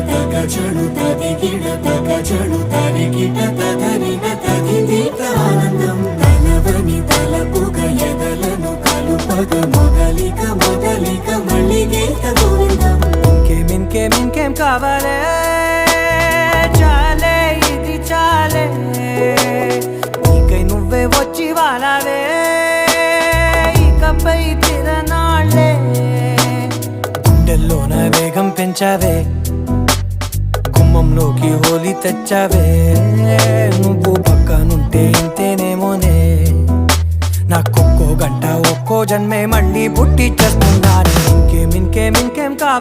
తగచడు తదిగిడ తగచడు తరిగిట తదరిన తదిదీత ఆనందం తలవని తలపుగ ఎదలను కలుపగ మొదలిక మొదలిక మళ్ళీగేత గోవిందం. ఇంకేం కావాలే చాలే ఇది చాలే నీకై నువ్వే వచ్చి వాలావే ఇకపై తిరనాళ్ళే గుండెల్లోన వేగం పెంచావే గుమ్మంలోకి హోలీ తెచ్చావే నువ్వు పక్కనుంటే ఇంతేనేమోనే నాకొక్కో గంట ఒక్కో జన్మే మళ్ళీ పుట్టి చేస్తున్నానే ఇంకేం కావాలి.